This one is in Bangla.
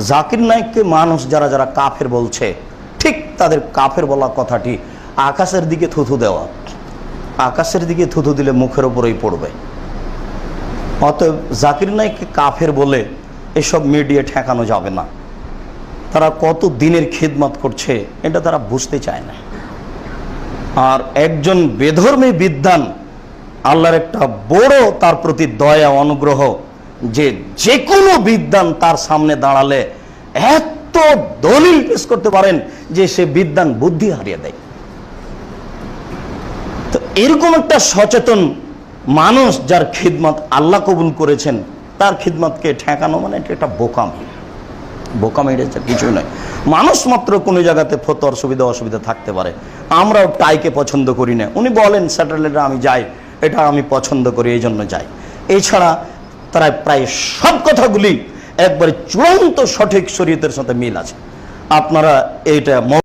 জাকির নায়েককে মানুষ যারা যারা কাফের বলছে, ঠিক তাদের কাফের বলা কথাটি আকাশের দিকে থুথু দেওয়া। আকাশের দিকে থুথু দিলে মুখের ওপরেই পড়বে। অতএব জাকির নায়েককে কাফের বলে এসব মিডিয়া ঠেকানো যাবে না। তারা কত দিনের খিদমত করছে এটা তারা বুঝতে চায় না। আর একজন বেধর্মী বিদ্বান, আল্লাহর একটা বড় তার প্রতি দয়া অনুগ্রহ, যে কোনো বিদ্বান তার সামনে দাঁড়ালে এত দলিল পেশ করতে পারেন যে সে বিদ্বান বুদ্ধি হারিয়ে দেয়। তো এরকম একটা সচেতন মানুষ যার খিদমত আল্লাহ কবুল করেছেন, তার খিদমতকে ঠেকানো মানে এটা একটা বোকামি। বোকামি এটা কিছু নয়। মানুষ মাত্র কোনো জায়গাতে ফতোয়ার সুবিধা অসুবিধা থাকতে পারে। আমরাও টাইকে পছন্দ করি না, উনি বলেন স্যাটেলাইটে আমি যাই, এটা আমি পছন্দ করি, এই জন্য যাই। এছাড়া তারা প্রায় সব কথাগুলি একবারে চূড়ান্ত সঠিক শরীয়তের সাথে মিল আছে। আপনারা এইটা